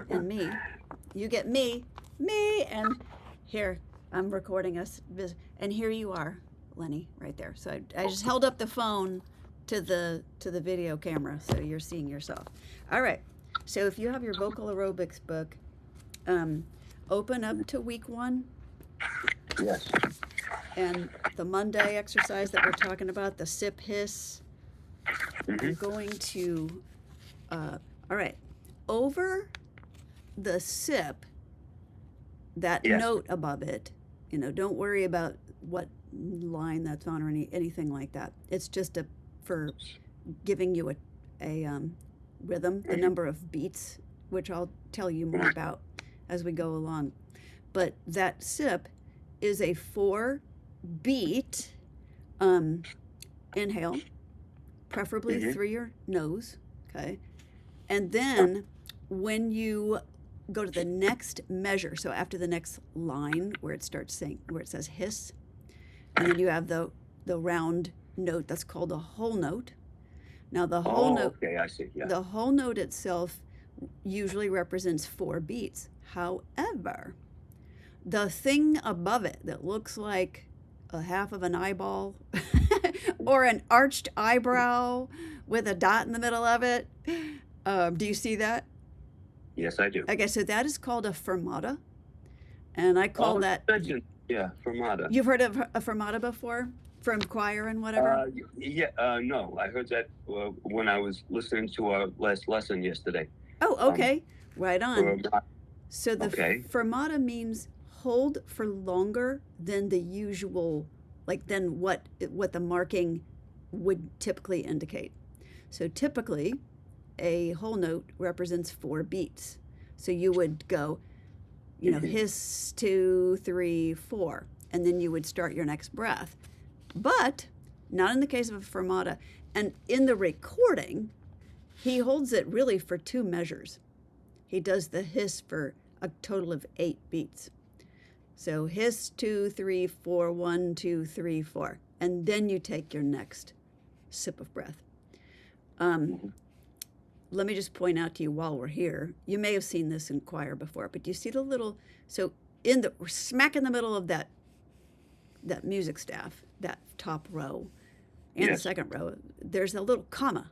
and me. You get me, and here, I'm recording us, and here you are, Lenny, right there. So I just held up the phone to the video camera, so you're seeing yourself. All right. So if you have your vocal aerobics book, um, open up to week 1, Yes. and the Monday exercise that we're talking about, the sip hiss. I'm Hmm. going to, all right, over the sip, that Yes. note above it, don't worry about what line that's on or anything like that. It's just for giving you a rhythm, the Hmm. number of beats, which I'll tell you more about as we go along. But that sip is a 4 beat um, inhale, preferably Hmm. through your nose, okay? And then when you go to the next measure, so after the next line where it starts saying, where it says hiss, and then you have the round note that's called a whole note. Now Oh, okay. I see. Yeah. the whole note itself usually represents 4 beats. However, the thing above it that looks like a half of an eyeball or an arched eyebrow with a dot in the middle of it. Do you see that? Yes, I do. Okay, so that is called a fermata, and I call Oh, you that. mentioned, yeah, Fermata. You've heard of a fermata before from choir and whatever. Yeah. No, I heard that when I was listening to our last lesson yesterday. Oh, Um. okay, right on. Fermata. So the Okay. fermata means hold for longer than the usual, like than what the marking would typically indicate. So typically, a whole note represents 4 beats. So you would go, Hmm. hiss 2, 3, 4, and then you would start your next breath. But not in the case of a fermata. And in the recording, he holds it really for 2 measures. He does the hiss for a total of 8 beats. So hiss 2, 3, 4, 1, 2, 3, 4, and then you take your next sip of breath. Um, Hmm. Let me just point out to you while we're here. You may have seen this in choir before, but do you see the little? So in the smack in the middle of that music staff, that top row, and the Yes. second row, there's a little comma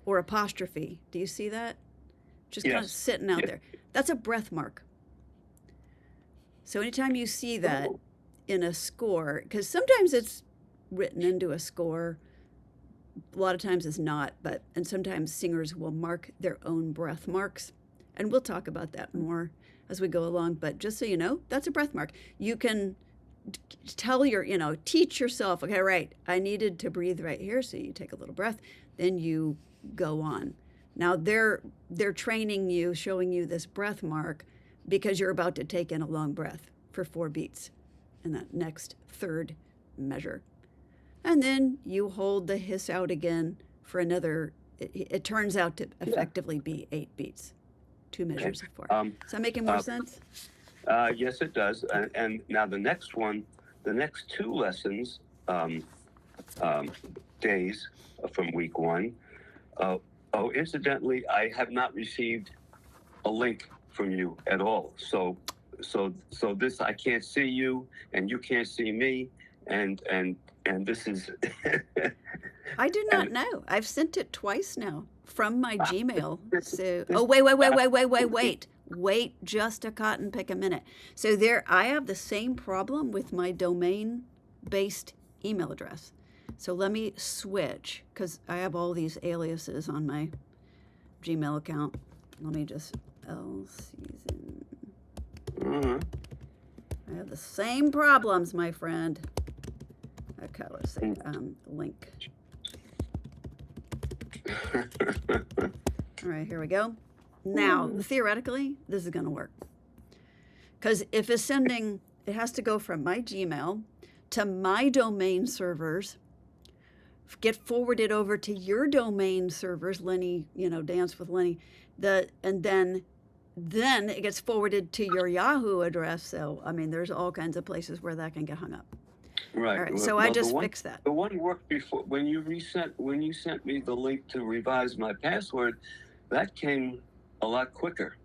or apostrophe. Do you see that? Just kind of Yes. sitting out Yes. there. That's a breath mark. So anytime you see that Oh. in a score, because sometimes it's written into a score, a lot of times it's not, and sometimes singers will mark their own breath marks. And we'll talk about that more as we go along. But just so you know, that's a breath mark. You can tell teach yourself, okay, right, I needed to breathe right here. So you take a little breath, then you go on. Now they're training you, showing you this breath mark because you're about to take in a long breath for 4 beats in that next third measure. And then you hold the hiss out again for another, it turns out to Yeah. effectively be 8 beats, two Okay. measures of 4. Um. Is that making more Uh, sense? yes, it does. Okay. And now the next one, the next 2 lessons, um, days from week 1. Uh, oh, incidentally, I have not received a link from you at all. So this, I can't see you, and you can't see me, and this is. I do not And know. I've sent it twice now from my Gmail. So, this oh, wait, wait, wait, wait, wait, wait, absolutely. wait. Wait just a cotton pick a minute. So I have the same problem with my domain-based email address. So let me switch because I have all these aliases on my Gmail account. Let me just Season. Uh-huh. I have the same problems, my friend. Okay, let's see. Link. All right, here we go. Now, theoretically, this is going to work. Because if it's sending, it has to go from my Gmail to my domain servers, get forwarded over to your domain servers, Lenny, Dance with Lenny, and then it gets forwarded to your Yahoo address. So, I mean, there's all kinds of places where that can get hung up. All Right. right, Well, so I well, just fixed that. the one worked before when you sent me the link to revise my password. That came a lot quicker.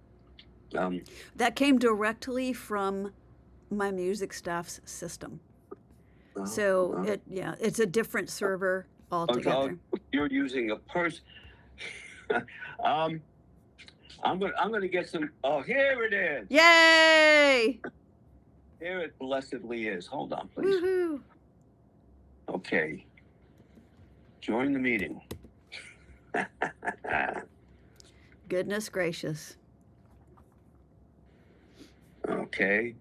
That came directly from my music staff's system. So it's a different server altogether. So you're using a person. I'm gonna get some. Oh, here it is. Yay! Here it blessedly is. Hold on, please. Woohoo! Okay. Join the meeting. Goodness gracious. Okay.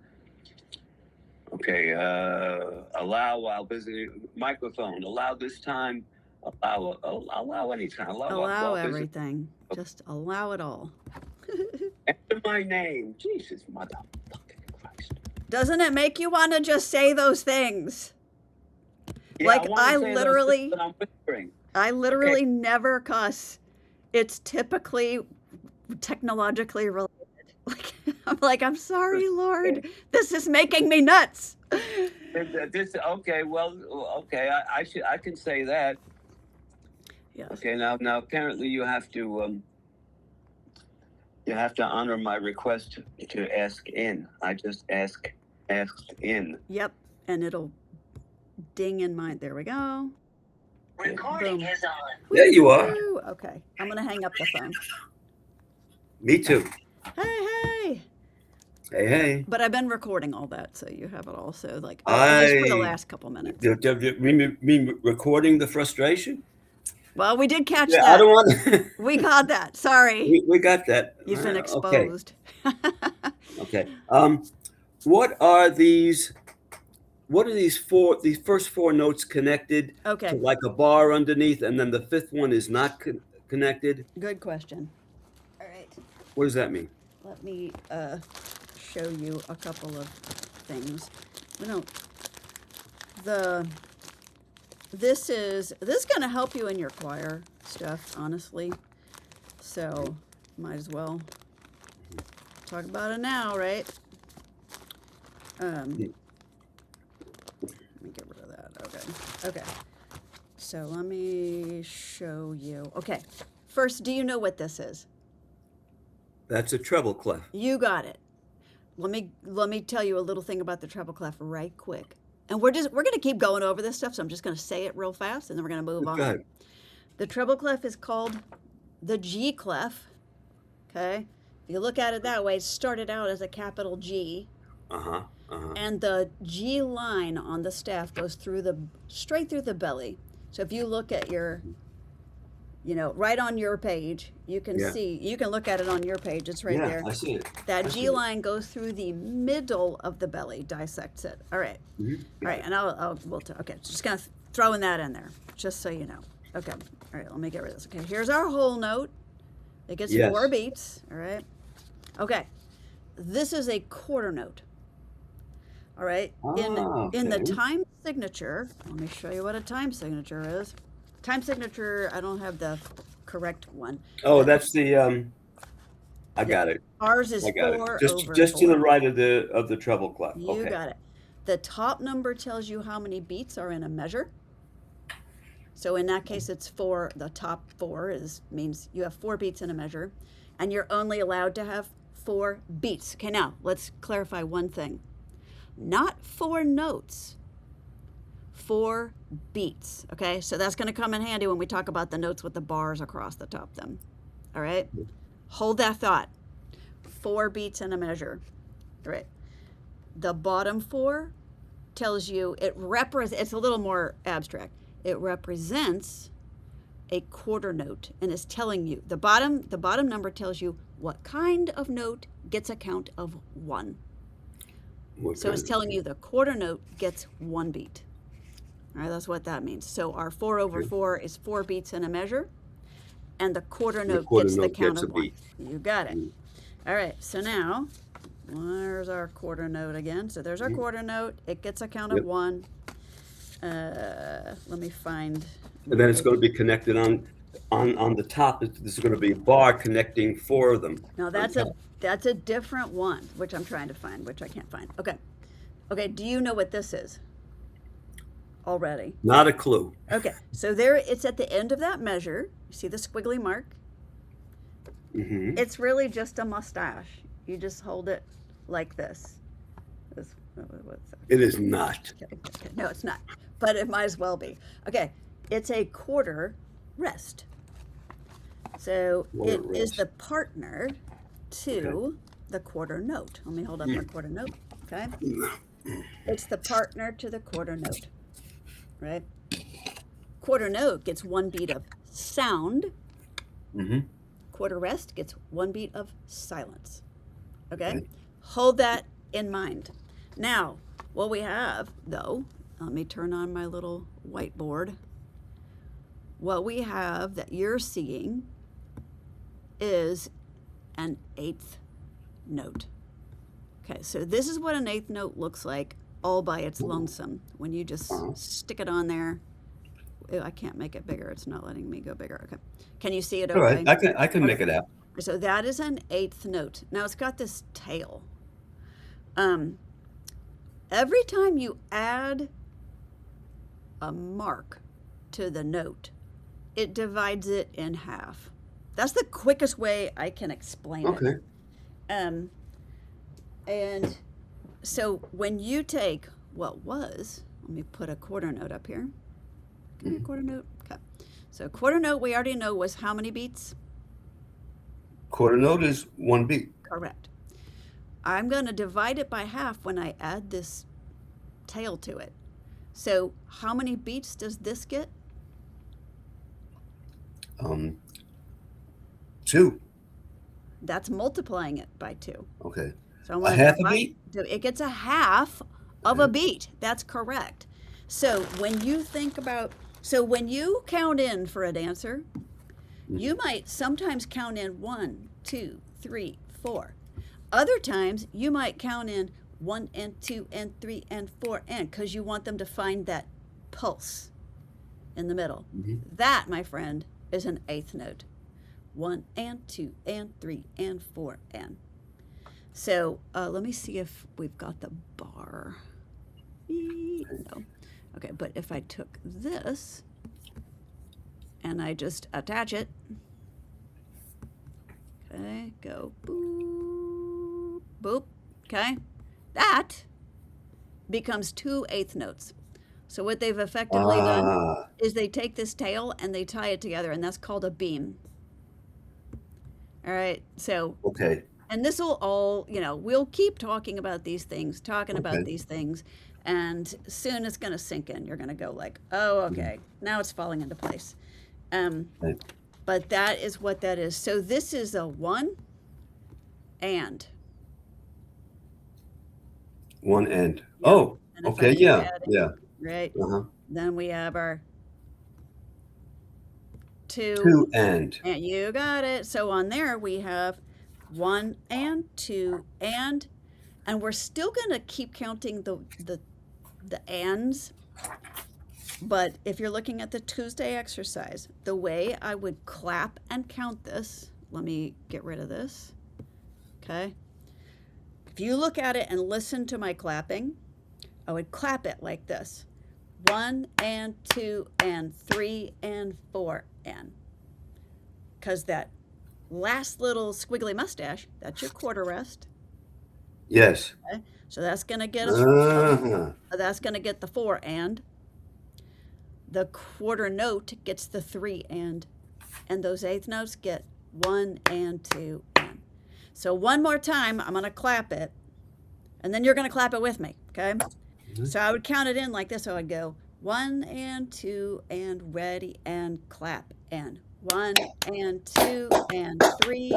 Allow while visiting. Microphone. Allow this time. Allow any time. Allow everything. Just allow it all. Enter my name. Jesus, motherfucking Christ. Doesn't it make you want to just say those things? Yeah, like I literally, but I'm whispering. I literally never cuss. It's typically technologically related. Like I'm like, I'm sorry, Lord. This is making me nuts. Okay. Well, okay. I can say that. Yes. Okay. Now apparently you have to honor my request to ask in. I just asked in. Yep, and it'll ding in mine. There we go. Recording is on. There you are. Woo! Okay, I'm gonna hang up the phone. Me too. Hey. Hey. But I've been recording all that, so you have it all. So like, just for the last couple minutes. Mean recording the frustration? Well, we did catch Yeah, that. I don't want. We got that. Sorry. We got that. You've been Okay. exposed. Okay. What are these these first four notes connected Okay. to like a bar underneath, and then the fifth one is not connected? Good question. All right. What does that mean? Let me show you a couple of things. This is going to help you in your choir stuff, honestly. So might as well talk about it now, right? Let me get rid of that. Okay. So let me show you. Okay. First, do you know what this is? That's a treble clef. You got it. Let me tell you a little thing about the treble clef right quick. And we're going to keep going over this stuff, so I'm just going to say it real fast, and then we're going to move on. Go ahead. The treble clef is called the G clef. Okay, if you look at it that way, it started out as a capital G. And the G line on the staff goes straight through the belly. So if you look at your, right on your page, you can see, you can look at it on your page. It's right there. Yeah, I see it. That G line goes through the middle of the belly, dissects it. All right. Mm-hmm. All right, and okay, just kind of throwing that in there, just so you know. Okay, all right, let me get rid of this. Okay, here's our whole note. It gets 4 beats, all right? Okay, this is a quarter note. All right, in the time signature, let me show you what a time signature is. Time signature, I don't have the correct one. Oh, that's the I got it. Ours is I got 4 it. Just over just 4. to the right of the treble clef. You got it. The top number tells you how many beats are in a measure. So in that case, it's 4. The top 4 means you have 4 beats in a measure, and you're only allowed to have 4 beats. Okay, now let's clarify one thing. Not 4 notes, 4 beats. Okay, so that's going to come in handy when we talk about the notes with the bars across the top of them. All right, hold that thought. 4 beats in a measure. All right. The bottom 4 tells you it's a little more abstract. It represents a quarter note and is telling you the bottom number tells you what kind of note gets a count of 1. So it's telling you the quarter note gets 1 beat. All right, that's what that means. So our 4 over 4 is 4 beats in a measure, and the quarter note gets the count of 1. You got it. All right, so now, where's our quarter note again? So there's our quarter note. It gets a count of 1. Let me find. And then it's going to be connected on the top. There's going to be a bar connecting 4 of them. No, that's a different one, which I'm trying to find, which I can't find. Okay. Do you know what this is? Already. Not a clue. Okay, so there it's at the end of that measure. You see the squiggly mark? Mm-hmm. It's really just a mustache. You just hold it like this. What's that? It is not. Okay. No, it's not. But it might as well be. Okay. It's a quarter rest. So Quarter it is rest. the partner to the quarter note. Let me hold up our quarter note. Okay. It's the partner to the quarter note. Right? Quarter note gets one beat of sound. Mm-hmm. Quarter rest gets one beat of silence. Okay? Okay. Hold that in mind. Now, what we have, though, let me turn on my little whiteboard. What we have that you're seeing is an eighth note. Okay, so this is what an eighth note looks like all by its lonesome when you just stick it on there. Ew, I can't make it bigger. It's not letting me go bigger. Okay. Can you see it All okay? right. I can make it out. So that is an eighth note. Now it's got this tail. Every time you add a mark to the note, it divides it in half. That's the quickest way I can explain it. Okay. And so when you take what was, let me put a quarter note up here. Give me a quarter note. Okay. So quarter note we already know was how many beats? Quarter note is one beat. Correct. I'm going to divide it by half when I add this tail to it. So how many beats does this get? 2. That's multiplying it by 2. Okay. So I'm A gonna half a divide- beat? It gets a half of a beat. That's correct. So when you count in for a dancer, you might sometimes count in 1, 2, 3, 4. Other times you might count in 1 and 2 and 3 and 4 and because you want them to find that pulse in the middle. That, my friend, is an eighth note. 1 and 2 and 3 and 4 and. So let me see if we've got the bar. No. Okay, but if I took this and I just attach it, okay, go boop, boop, okay, that becomes 2 eighth notes. So what they've effectively done is they take this tail and they tie it together, and that's called a beam. All right, so Okay. and this will all, we'll keep talking about these things, and soon it's going to sink in. You're going to go like, oh, okay, now it's falling into place. Okay. But that is what that is. So this is a 1 and. One end. Yeah. Oh, And if I okay. keep Yeah. adding, Yeah. Right? Uh-huh. Then we have our 2. 2 and. And you got it. So on there we have 1 and 2 and we're still going to keep counting the ands. But if you're looking at the Tuesday exercise, the way I would clap and count this, let me get rid of this. Okay. If you look at it and listen to my clapping, I would clap it like this. 1 and 2 and 3 and 4 and. Because that last little squiggly mustache, that's your quarter rest. Yes. Okay? So that's going to get that's going to get the 4 and. The quarter note gets the 3 and those eighth notes get 1 and 2 and. So one more time, I'm going to clap it, and then you're going to clap it with me, okay? So I would count it in like this. So I'd go 1 and 2 and ready and clap and 1 and 2 and 3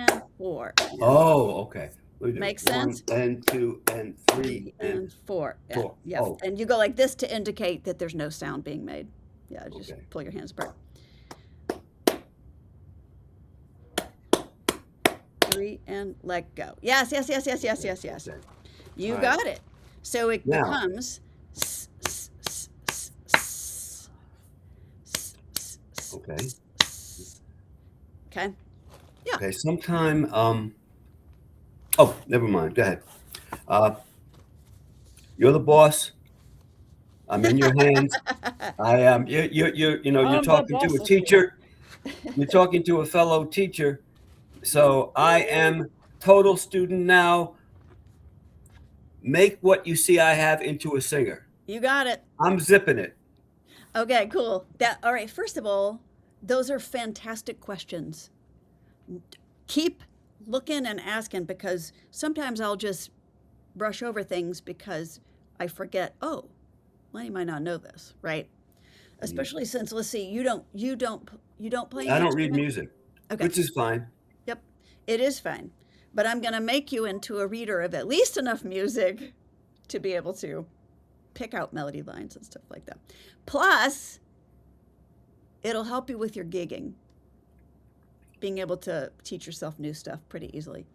and 4. Oh, okay. Makes sense? 1 and 2 and 3 and 4. And, 4. yeah. Oh. And you go like this to indicate that there's no sound being made. Yeah, just Okay. pull your hands apart. 3 and let go. Yes. Okay. You All right. got it. So it Now. becomes Okay. okay. Yeah. Okay. Sometime. Oh, never mind. Go ahead. You're the boss. I'm in your hands. I am. You're I'm the talking to boss a of teacher. You're talking to a fellow teacher. So I am total student now. Make what you see I have into a singer. You got it. I'm zipping it. Okay, cool. All right, first of all, those are fantastic questions. Keep looking and asking because sometimes I'll just brush over things because I forget, oh, Lenny might not know this, right? Especially since let's see, you don't play an I don't read instrument? music, Okay. which is fine. Yep. It is fine. But I'm going to make you into a reader of at least enough music to be able to pick out melody lines and stuff like that. Plus, it'll help you with your gigging, being able to teach yourself new stuff pretty easily.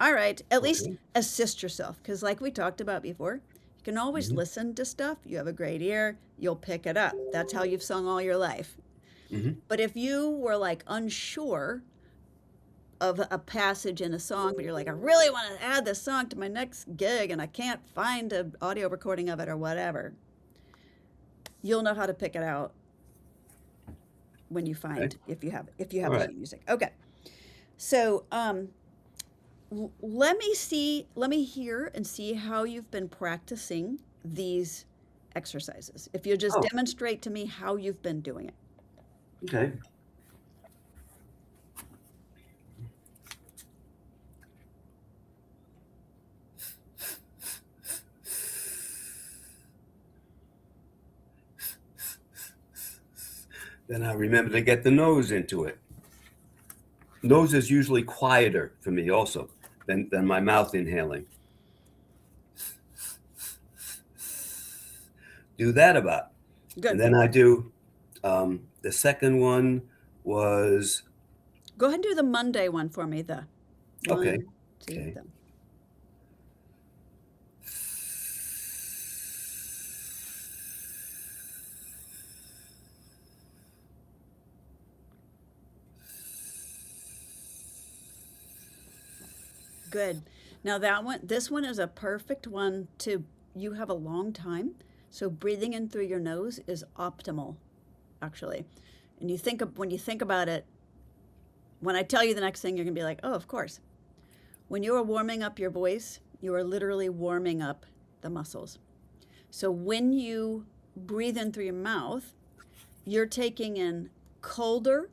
All right, at least Okay. assist yourself because, like we talked about before, you can always Mhm. listen to stuff. You have a great ear, you'll pick it up. That's how you've sung all your life. Mhm. But if you were like unsure of a passage in a song, but you're like, I really want to add this song to my next gig and I can't find an audio recording of it or whatever, you'll know how to pick it out when you Okay. find if you All have right. sheet music. Okay. So let me hear and see how you've been practicing these exercises. If you just Oh, demonstrate to me how you've been doing it. okay. Then I remember to get the nose into it. Nose is usually quieter for me also than my mouth inhaling. Do that about. And Good. then I do the second one was Go ahead and do the Monday one for me. The okay. 1, 2, Okay. the. Good. Now this one is a perfect one to, you have a long time, so breathing in through your nose is optimal, actually. And when you think about it, when I tell you the next thing, you're gonna be like, oh, of course. When you are warming up your voice, you are literally warming up the muscles. So when you breathe in through your mouth, you're taking in colder,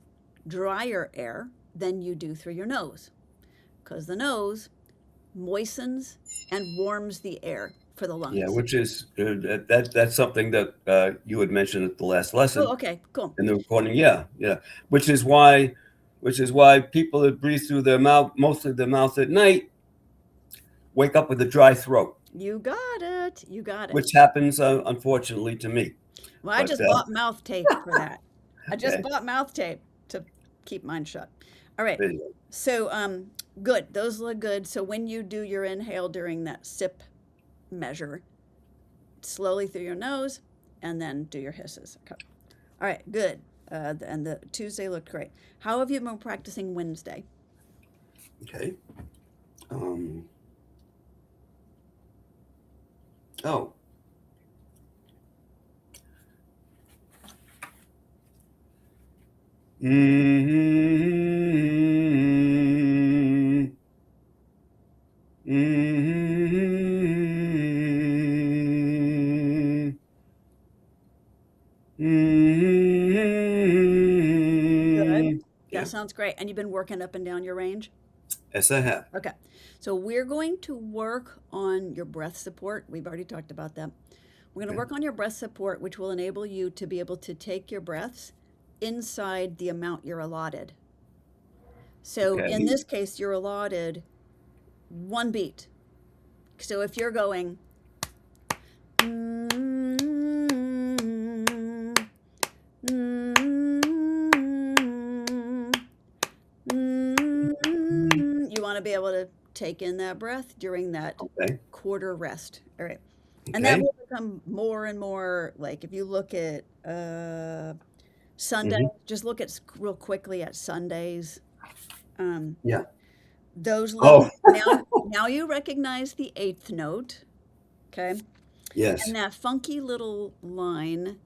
drier air than you do through your nose, because the nose moistens and warms the air for the Yeah, lungs. which is that's something that you had mentioned at the last Oh, lesson okay, cool. in the recording. Yeah, yeah. Which is why people that breathe through their mouth, mostly their mouth at night, wake up with a dry throat, You got it. You got it. which happens unfortunately to me. Well, I But just bought mouth tape for that. I just okay, bought mouth tape to keep mine shut. All right. there you go. So, good. Those look good. So when you do your inhale during that sip measure, slowly through your nose, and then do your hisses. Okay. All right. Good. And the Tuesday looked great. How have you been practicing Wednesday? Okay. Um, oh, mm-hmm. Mm-hmm. Good. Mm-hmm. That Yeah. sounds great. And you've been working up and down your range? Yes, I have. Okay. So we're going to work on your breath support. We've already talked about that. We're going to Okay. work on your breath support, which will enable you to be able to take your breaths inside the amount you're allotted. So in Okay. this case, you're allotted one beat. So if you're going, you want to be able to take in that breath during that Okay. quarter rest. All right. And that Okay. will become more and more like if you look at Sunday, Mm-hmm. just look at real quickly at Sundays. Um, Yeah. those Oh, little now you recognize the eighth note, okay? yes. And that funky little line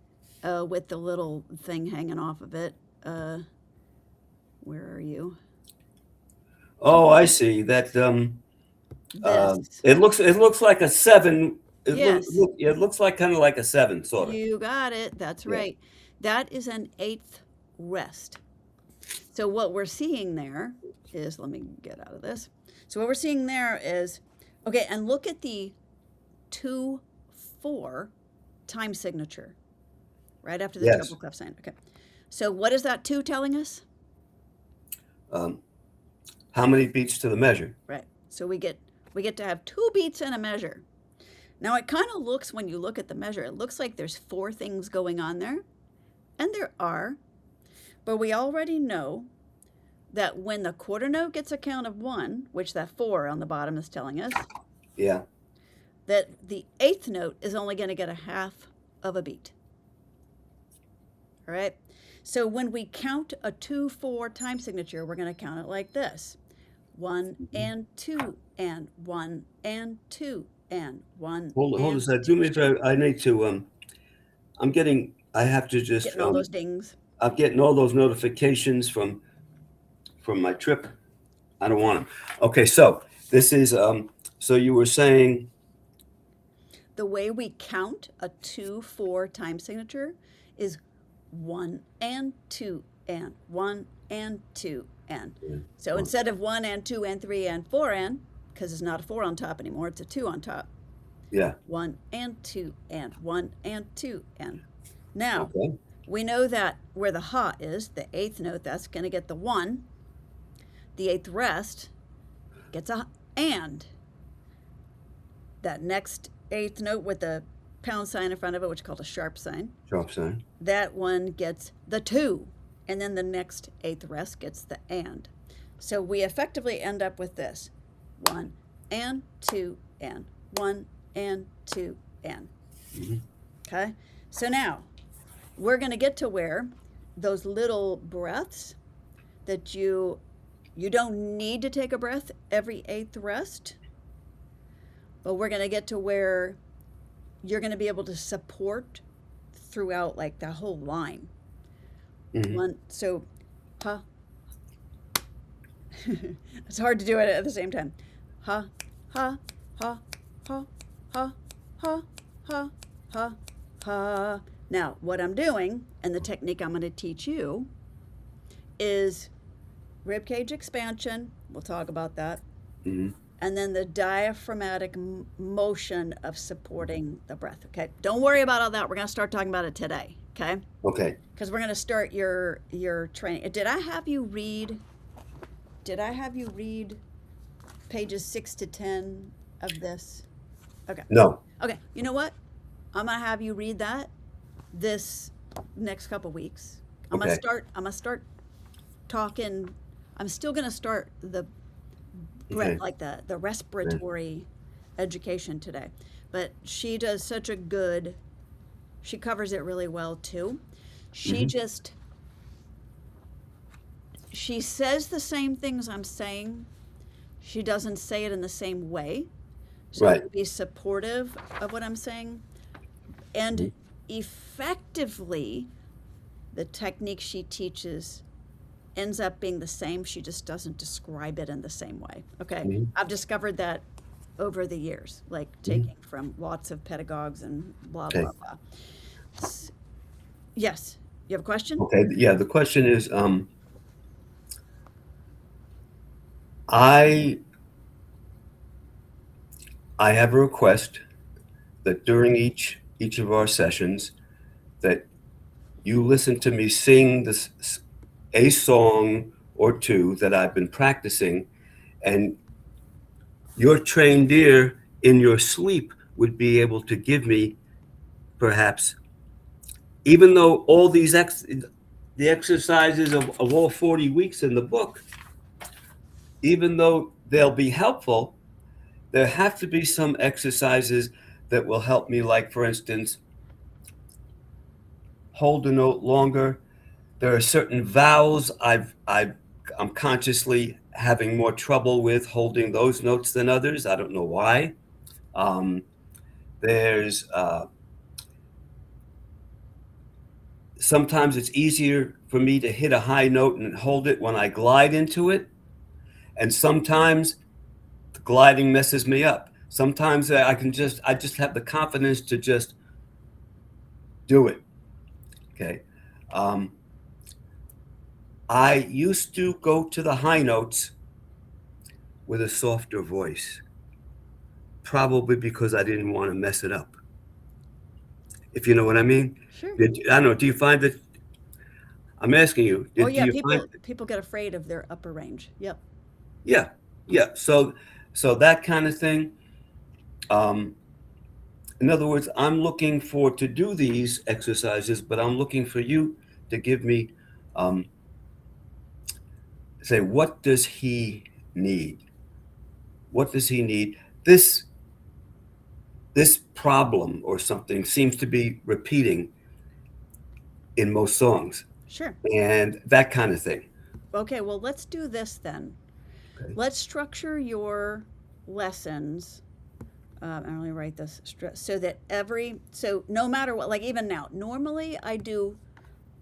with the little thing hanging off of it. Where are you? Oh, I see that. This. It looks like a seven. Yes, It looks like kind of like a seven, sort of. you got it. That's Yeah. right. That is an eighth rest. So what we're seeing there is, let me get out of this. So what we're seeing there is, okay, and look at the 2-4 time signature right after the Yes. treble clef sign. Okay. So what is that 2 telling us? Um, how many beats to the measure? Right. So we get to have 2 beats in a measure. Now it kind of looks, when you look at the measure, it looks like there's 4 things going on there, and there are, but we already know that when the quarter note gets a count of 1, which that 4 on the bottom is telling us, Yeah. that the eighth note is only going to get a half of a beat. All right. So when we count a 2-4 time signature, we're going to count it like this: 1 and 2 and 1 and 2 and 1 Hold a and second. Do me a favor. I need to. I have to just. getting all those dings. I'm getting all those notifications from my trip. I don't want them. Okay, so this is. So you were saying. The way we count a 2-4 time signature is 1 and 2 and 1 and 2 and. So instead of 1 and 2 and 3 and 4 and, because it's not a 4 on top anymore, it's a 2 on top. Yeah. 1 and 2 and 1 and 2 and. Now, Okay. we know that where the ha is, the eighth note, that's going to get the 1. The eighth rest gets a and. That next eighth note with the pound sign in front of it, which is called a sharp sign, Sharp sign. that one gets the 2. And then the next eighth rest gets the and. So we effectively end up with this: 1 and 2 and 1 and 2 and. Okay? So now we're going to get to where those little breaths that you don't need to take a breath every eighth rest, but we're going to get to where you're going to be able to support throughout, like, the whole line. One, so, ha. It's hard to do it at the same time. Ha, ha, ha, ha, ha, ha, ha, ha, ha. Now, what I'm doing, and the technique I'm going to teach you, is rib cage expansion. We'll talk about that. And then the diaphragmatic motion of supporting the breath. Okay, don't worry about all that. We're going to start talking about it today. Okay, Okay. because we're going to start your training. Did I have you read pages 6 to 10 of this? Okay. No. Okay. You know what? I'm going to have you read that this next couple weeks. I'm Okay. going to start talking. I'm still going to start the breath, Okay. like the respiratory education today. But she does such a good, she covers it really well too. She she says the same things I'm saying. She doesn't say it in the same way. So Right. be supportive of what I'm saying. And effectively, the technique she teaches ends up being the same. She just doesn't describe it in the same way. Okay. I've discovered that over the years, like taking from lots of pedagogues and blah, Okay. blah, blah. Yes. You have a question? Okay. Yeah. The question is, I have a request that during each of our sessions that you listen to me sing a song or two that I've been practicing, and your trained ear in your sleep would be able to give me, perhaps, even though all these the exercises of all 40 weeks in the book, even though they'll be helpful, there have to be some exercises that will help me, like, for instance, hold a note longer. There are certain vowels I'm consciously having more trouble with holding those notes than others. I don't know why. There's sometimes it's easier for me to hit a high note and hold it when I glide into it. And sometimes the gliding messes me up. Sometimes I just have the confidence to just do it. Okay. I used to go to the high notes with a softer voice, probably because I didn't want to mess it up. If you know what I mean. Sure. I don't know. Do you find that? I'm asking you. Oh Do yeah, you find? people get afraid of their upper range. Yep. Yeah, yeah. So that kind of thing. In other words, I'm looking to do these exercises, but I'm looking for you to give me, say, what does he need? What does he need? This problem or something seems to be repeating in most songs, Sure. and that kind of thing. Okay, well, let's do this then. Okay. Let's structure your lessons. I'm going to write this so that so no matter what, like even now, normally I do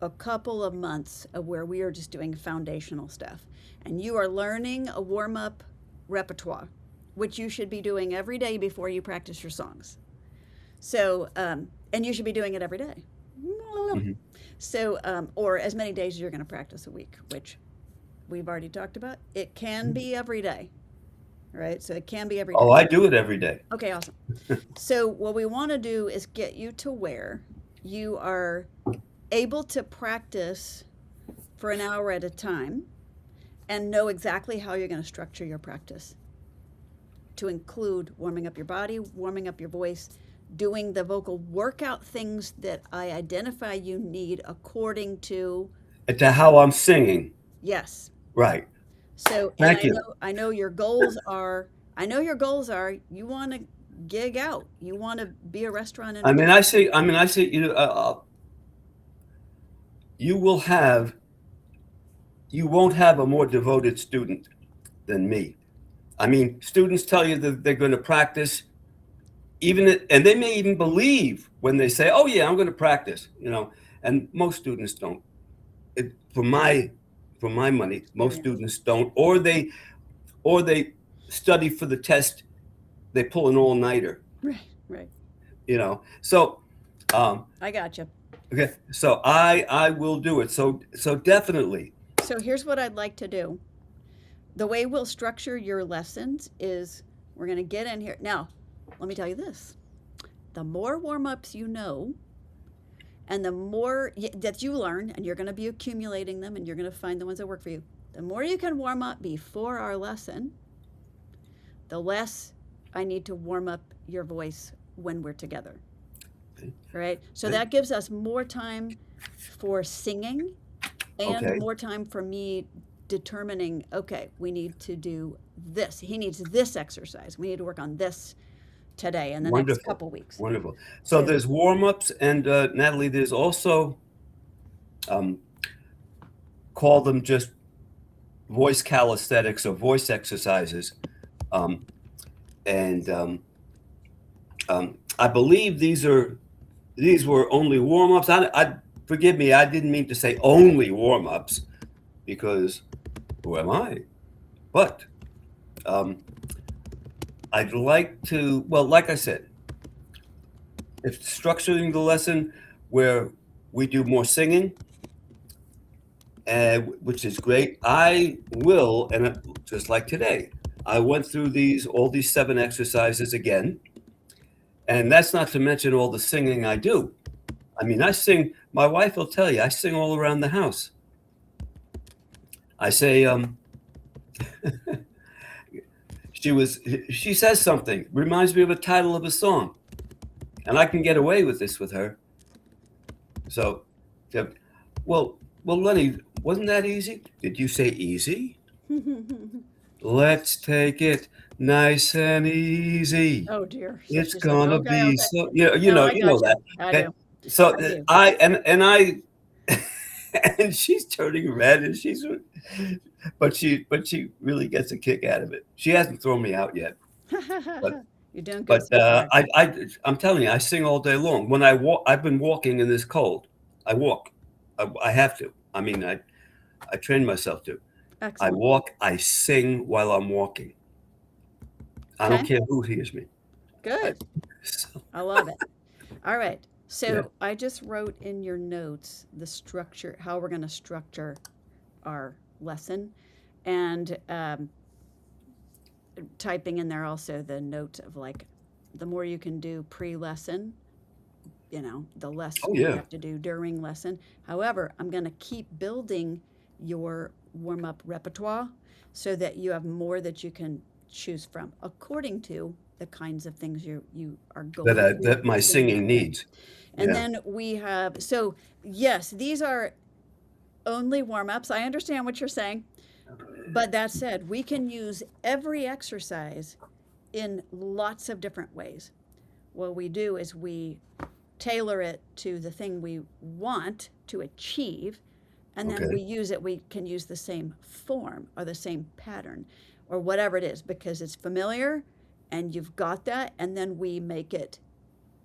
a couple of months of where we are just doing foundational stuff. And you are learning a warm up repertoire, which you should be doing every day before you practice your songs. So, and you should be doing it every day. Mhm. So, or as many days as you're going to practice a week, which we've already talked about. It can be every day, right? So it can be every day. Oh, I do it every day. Okay, awesome. So what we want to do is get you to where you are able to practice for an hour at a time and know exactly how you're going to structure your practice to include warming up your body, warming up your voice, doing the vocal workout things that I identify you need according to, And to how I'm singing. yes. Right. So, and Thank you. I know your goals are, you want to gig out, you want to be a restaurant I mean, entertainer. I say, you won't have a more devoted student than me. I mean, students tell you that they're going to practice, and they may even believe when they say, "Oh yeah, I'm going to practice," and most students don't. For my money, most Yeah. students don't, or they study for the test. They pull an all-nighter, Right. So, I got you. okay, so I will do it. So definitely. So here's what I'd like to do. The way we'll structure your lessons is we're going to get in here. Now, let me tell you this. The more warm-ups you know, and the more that you learn, and you're going to be accumulating them, and you're going to find the ones that work for you, the more you can warm up before our lesson, the less I need to warm up your voice when we're together. Okay. Right? So Okay. that gives us more time for singing and Okay. more time for me determining, okay, we need to do this. He needs this exercise. We need to work on this today and the next Wonderful. couple weeks. Wonderful. So So- there's warm-ups, and Natalie, there's also call them just voice calisthenics or voice exercises, and I believe these were only warm-ups. I forgive me, I didn't mean to say only warm-ups, because who am I? But I'd like to, well, like I said, if structuring the lesson where we do more singing, which is great, I will, and just like today, I went through all these 7 exercises again, and that's not to mention all the singing I do. I mean, I sing. My wife will tell you, I sing all around the house. I say, she says something, reminds me of a title of a song, and I can get away with this with her. So, well, Lenny, wasn't that easy? Did you say easy? Let's take it nice and easy. Oh dear. So It's she says, gonna okay, be okay. so. No, I You know gotcha. that. I Okay. do. So I do. I and she's turning red, and but she really gets a kick out of it. She hasn't thrown me out yet. You're doing good But so far. I'm telling you, I sing all day long. When I walk, I've been walking in this cold. I walk. I have to. I mean, I train myself to. I Excellent. walk, I sing while I'm walking. I don't Okay. care who hears me. Good. So, I love it. All right. yeah. So I just wrote in your notes the structure, how we're going to structure our lesson, and typing in there also the note of like the more you can do pre-lesson, the less Oh, you yeah. have to do during lesson. However, I'm going to keep building your warm-up repertoire so that you have more that you can choose from according to the kinds of things you are going to That my sing singing that day. needs. And Yeah. then we have, so yes, these are only warm-ups. I understand what you're saying, but that said, we can use every exercise in lots of different ways. What we do is we tailor it to the thing we want to achieve, and then Okay. we can use the same form or the same pattern or whatever it is because it's familiar and you've got that, and then we make it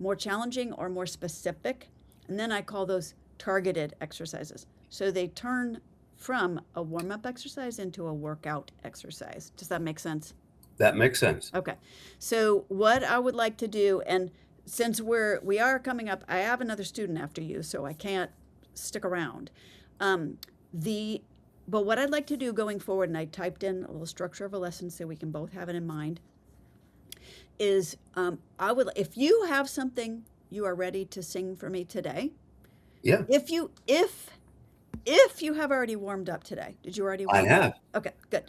more challenging or more specific. And then I call those targeted exercises. So they turn from a warm up exercise into a workout exercise. Does that make sense? That makes sense. Okay. So what I would like to do, and since we are coming up, I have another student after you, so I can't stick around. Um, the but what I'd like to do going forward, and I typed in a little structure of a lesson so we can both have it in mind, is I would if you have something you are ready to sing for me today. Yeah, If you have already warmed up today, did you already I warm up? have. Okay, good.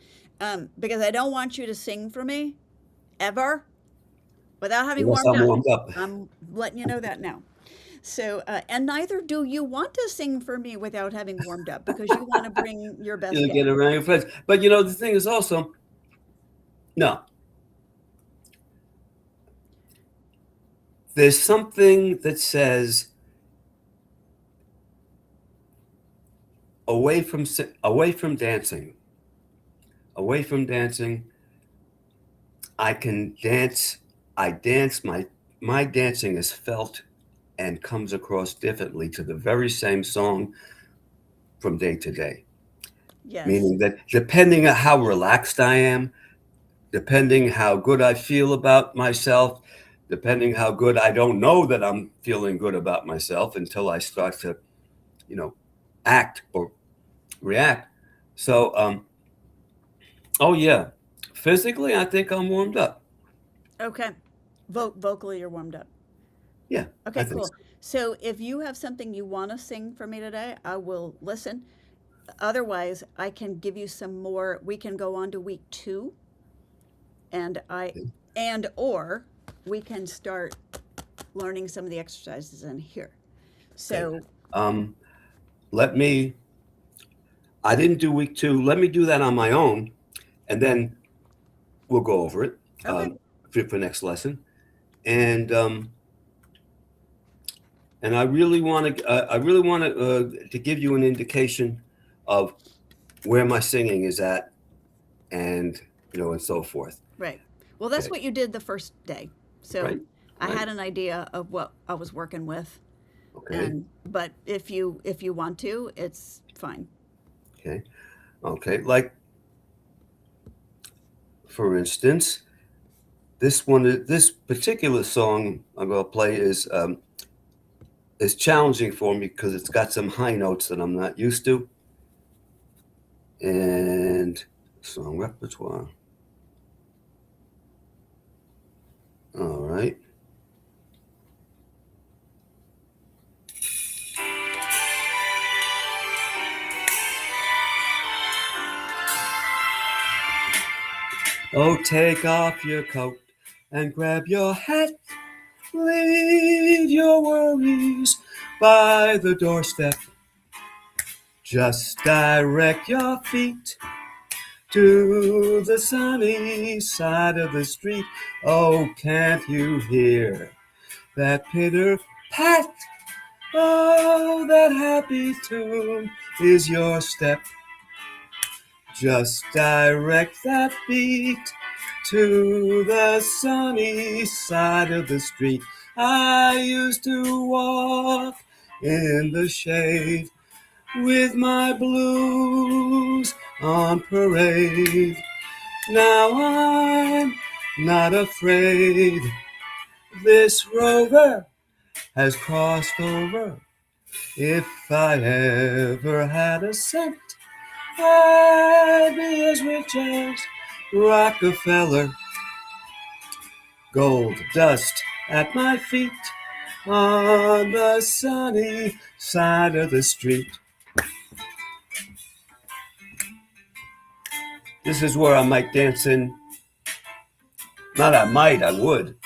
Because I don't want you to sing for me ever without having Unless warmed I'm up. warmed up. I'm letting you know that now. So, and neither do you want to sing for me without having warmed up because you want to bring your best You get game. around your friends. But the thing is also, no. There's something that says away from dancing. Away from dancing, I can dance. I dance. My dancing is felt and comes across differently to the very same song from day to day. Yes. Meaning that depending on how relaxed I am, depending how good I feel about myself, depending how good I don't know that I'm feeling good about myself until I start to, act or react. So, oh yeah, physically, I think I'm warmed up. Okay. Vocally, you're warmed up. Yeah, I Okay, think cool. so. So if you have something you want to sing for me today, I will listen. Otherwise, I can give you some more. We can go on to week 2, and or we can start learning some of the exercises in here. Okay. So, Um, let me. I didn't do week 2. Let me do that on my own, and then we'll go over it okay. for next lesson. And I really want to. I really want to give you an indication of where my singing is at, and and so forth. Right. Well, that's Okay. what you did the first day. So Right. I Right. had an idea of what I was working with, Okay. but if you want to, it's fine. Okay. Okay. Like, for instance, this particular song I'm going to play is challenging for me because it's got some high notes that I'm not used to, and song repertoire. All right. Oh, take off your coat and grab your hat. Leave your worries by the doorstep. Just direct your feet to the sunny side of the street. Oh, can't you hear that pitter pat? Oh, that happy tune is your step. Just direct that beat to the sunny side of the street. I used to walk in the shade with my blues on parade. Now I'm not afraid. This rover has crossed over. If I ever had a cent, I'd be as rich as Rockefeller. Gold dust at my feet on the sunny side of the street. This is where I might dance in. Not I might, I would.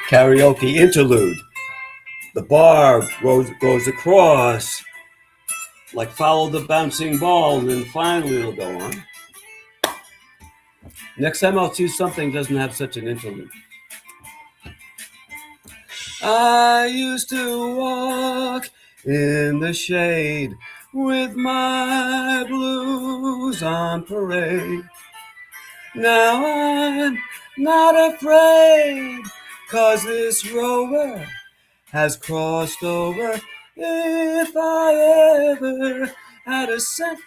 Karaoke interlude. The bar goes across, like follow the bouncing ball, and then finally it'll go on. Next time I'll choose something that doesn't have such an interlude. I used to walk in the shade with my blues on parade. Now I'm not afraid, 'cause this rover has crossed over. If I ever had a cent,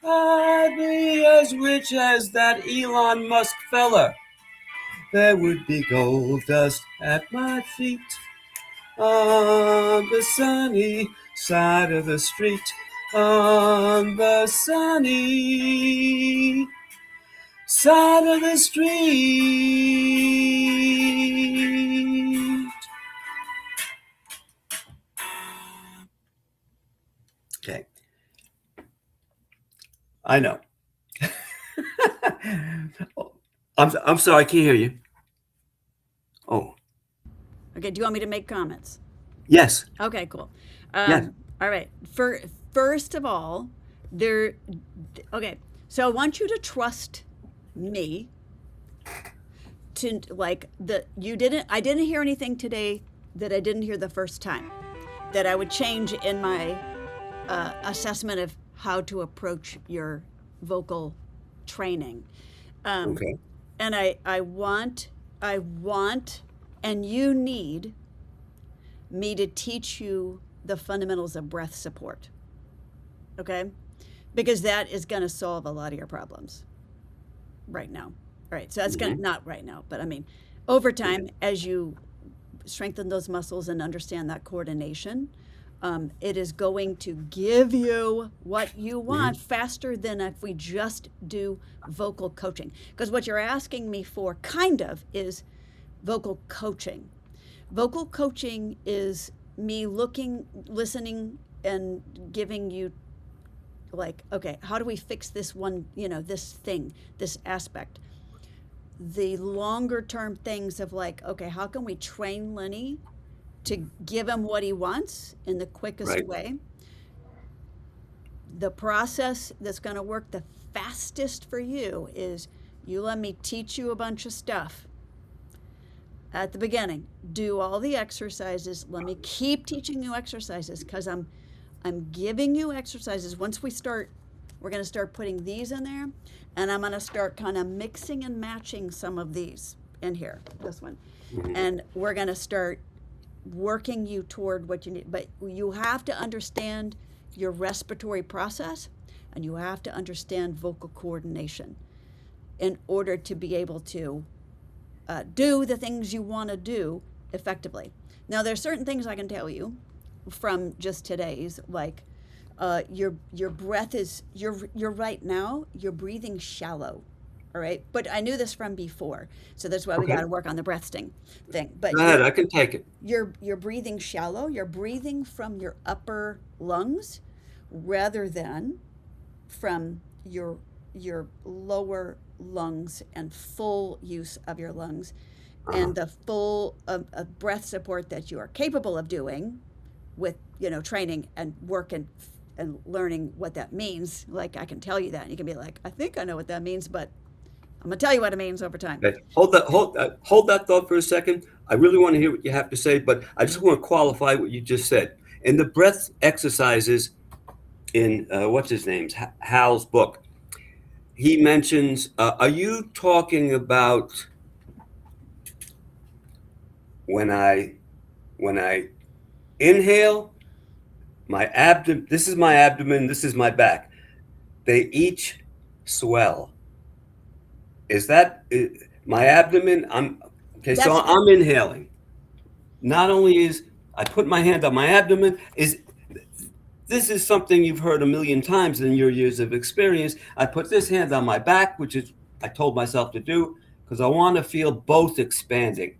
I'd be as rich as that Elon Musk fella. There would be gold dust at my feet on the sunny side of the street. On the sunny side of the street. Okay. I know. I'm sorry, I can't hear you. Oh, Okay, do you want me to make comments? yes. Okay, cool. Yes. All right. First of all, okay, so I want you to trust me to like I didn't hear anything today that I didn't hear the first time that I would change in my assessment of how to approach your vocal training. Okay. And I want, and you need me to teach you the fundamentals of breath support. Okay? Because that is going to solve a lot of your problems right now. All right. So that's going to, not right now, but I mean, over time, as you strengthen those muscles and understand that coordination, it is going to give you what you want faster than if we just do vocal coaching. Because what you're asking me for kind of is vocal coaching. Vocal coaching is me looking, listening, and giving you like, okay, how do we fix this one, this thing, this aspect? The longer term things of like, okay, how can we train Lenny to give him what he wants in the quickest way? The process that's going to work the fastest for you is you let me teach you a bunch of stuff at the beginning. Do all the exercises. Let me keep teaching you exercises because I'm giving you exercises. Once we start, we're going to start putting these in there, and I'm going to start kind of mixing and matching some of these in here, this one. And we're going to start working you toward what you need. But you have to understand your respiratory process, and you have to understand vocal coordination in order to be able to do the things you want to do effectively. Now, there's certain things I can tell you from just today's, like your breath is, you're right now, you're breathing shallow. All right. But I knew this from before. So that's why we got to work on the breath thing. But Go ahead, I can take it. You're breathing shallow. You're breathing from your upper lungs rather than from your lower lungs and full use of your lungs and the full breath support that you are capable of doing with, training and work and learning what that means. Like I can tell you that and you can be like, I think I know what that means, but I'm gonna tell you what it means over time. Okay. Hold that thought for a second. I really want to hear what you have to say, but I just want to qualify what you just said. In the breath exercises in what's his name's Hal's book, he mentions, are you talking about when I inhale, my abdomen, this is my abdomen, this is my back. They each swell. Is that my abdomen? Okay, so That's I'm inhaling. Not only is I put my hand on my abdomen, is this is something you've heard a million times in your years of experience. I put this hand on my back, which is I told myself to do because I want to feel both expanding.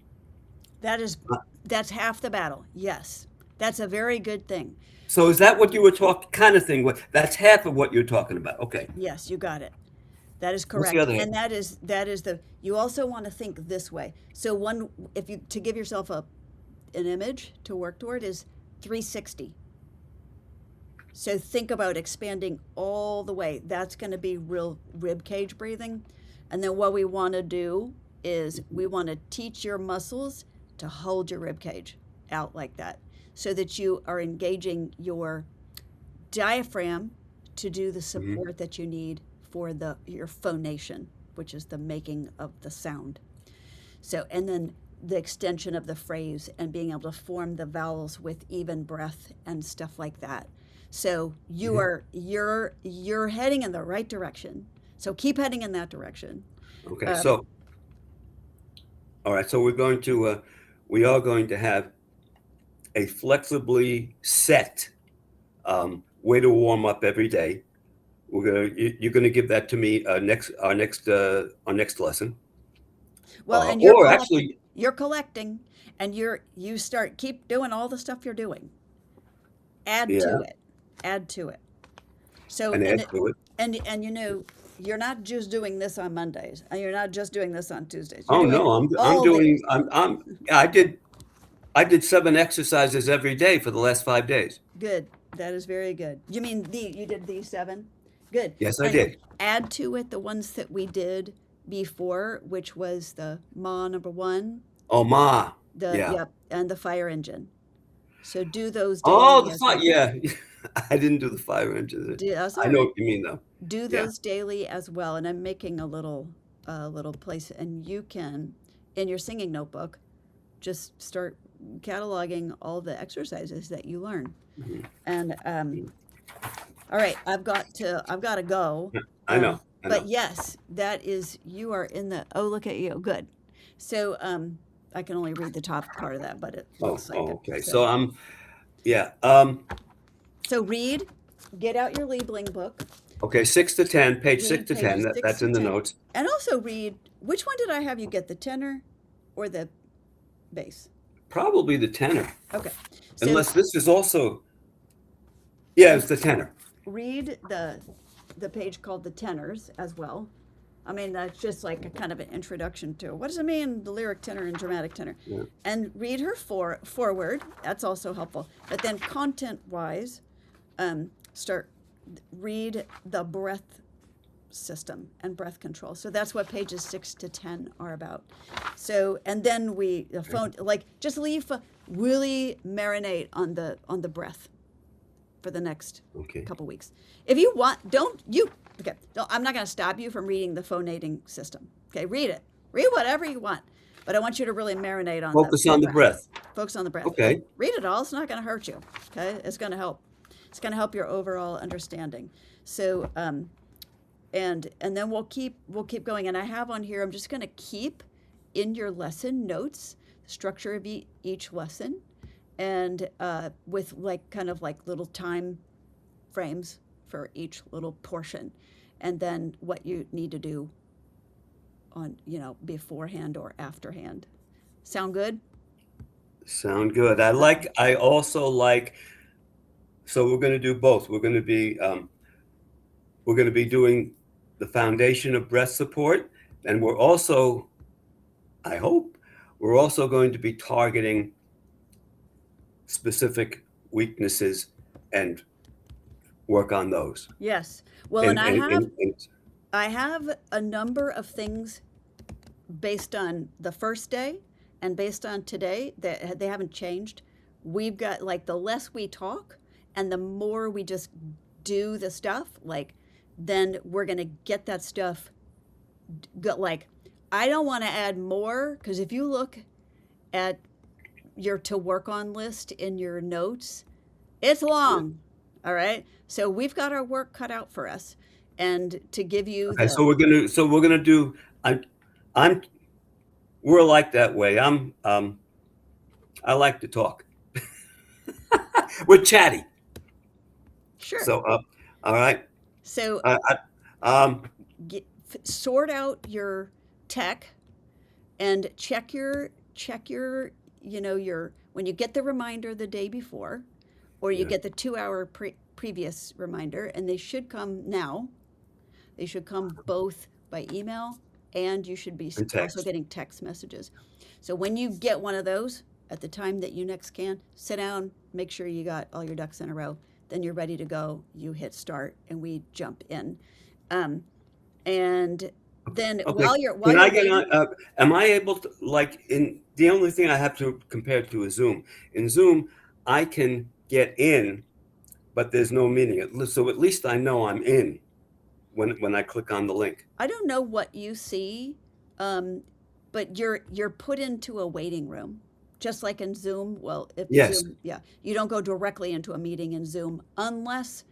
that is that's half the battle. Yes. That's a very good thing. So is that what you were talking kind of thing? What that's half of what you're talking about. Okay. Yes, you got it. That is What's the correct. other half? And that is the you also want to think this way. So one if you to give yourself an image to work toward is 360. So think about expanding all the way. That's going to be real rib cage breathing. And then what we want to do is we want to teach your muscles to hold your rib cage out like that so that you are engaging your diaphragm to do the support that you need for your phonation, which is the making of the sound. So, and then the extension of the phrase and being able to form the vowels with even breath and stuff like that. So you're heading in the right direction. So keep heading in that direction. Okay. Um, So all right. So we are going to have a flexibly set way to warm up every day. You're gonna give that to me our next lesson. well, and Or actually, you're collecting, and you start keep doing all the stuff you're doing. Add to yeah, it, add to it. So and and add to it. and you're not just doing this on Mondays, and you're not just doing this on Tuesdays. You're Oh doing it no, I'm all doing days. I did 7 exercises every day for the last 5 days. Good. That is very good. You mean you did these seven? Good. Yes, I And did. add to it the ones that we did before, which was the Ma number one, Oh ma, the yeah. yep, and the fire engine. So do those Oh, daily the as fire. well. Yeah, I didn't do the fire engine. That's I all know right. what you mean though. Do Yeah. those daily as well. And I'm making a little place, and you can, in your singing notebook, just start cataloging all the exercises that you learn. Mhm. And all right, I've got to go. I know. I But know. yes, that is you are in the oh look at you. Good. So I can only read the top part of that, but it looks like it. Okay. So So yeah. so read, get out your labeling book, Okay. 6 to 10, page six read to ten. pages six That's to in the ten. notes. And also read which one did I have you get, the tenor or the bass? Probably the tenor, Okay. So unless this is also. Yeah, it's the tenor. read the page called the tenors as well. I mean, that's just like a kind of an introduction to what does it mean, the lyric tenor and dramatic tenor. Yeah. And read her forward. That's also helpful. But then content-wise, start read the breath system and breath control. So that's what pages 6 to 10 are about. So and then the phone like just really marinate on the breath for the next Okay. couple weeks. If you want, don't you? Okay, I'm not going to stop you from reading the phonating system. Okay, read it. Read whatever you want, but I want you to really marinate on Focus on the breath. Focus on the breath. Okay. Read it all. It's not going to hurt you. Okay, it's going to help. It's going to help your overall understanding. So, and then we'll keep going. And I have on here. I'm just going to keep in your lesson notes the structure of each lesson, and with like kind of like little time frames for each little portion, and then what you need to do on beforehand or afterhand. Sound good? Sound good. I also like. So we're going to do both. We're going to be doing the foundation of breath support, and we're also, I hope, we're also going to be targeting specific weaknesses and work on those. Yes. Well, and And I have a number of things based on the first day and based on today that they haven't changed. We've got like the less we talk and the more we just do the stuff, like then we're going to get that stuff. Like, I don't want to add more, because if you look at your to work on list in your notes, it's long. All right. So we've got our work cut out for us. And to give you Okay, the, so we're gonna do. I'm we're like that way. I like to talk. We're chatty. sure. So all right. So Um, sort out your tech and check your, your, when you get the reminder the day before, or you Yeah. get the 2 hour previous reminder, and they should come now. They should come both by email, and you should be And text. also getting text messages. So when you get one of those, at the time that you next can, sit down, make sure you got all your ducks in a row. Then you're ready to go. You hit start, and we jump in. And then Okay. while Can you're I get waiting, on? Am I able to, like, in the only thing I have to compare to is Zoom. In Zoom, I can get in, but there's no meeting. So at least I know I'm in when I click on the link. I don't know what you see, but you're put into a waiting room, just like in Zoom. Well, if Yes. Zoom, yeah, you don't go directly into a meeting in Zoom unless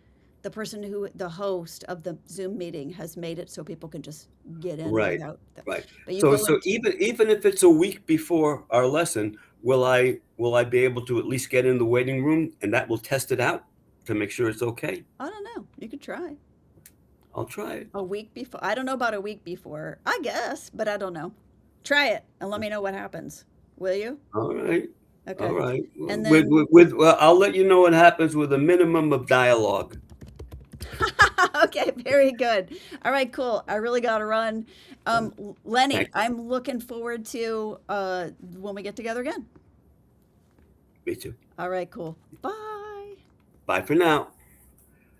the host of the Zoom meeting has made it so people can just get in Right. without that. Right. But you So go into, even if it's a week before our lesson, will I be able to at least get in the waiting room, and that will test it out to make sure it's okay? I don't know. You could try I'll try it. a week before. I don't know about a week before, I guess, but I don't know. Try it and let me know what happens. Will you? All right. Okay. All right. And With then, well, I'll let you know what happens with a minimum of dialogue. okay, very good. All right, cool. I really got to run. Lenny, Thank you. I'm looking forward to when we get together again. Me too. All right, cool. Bye. Bye for now.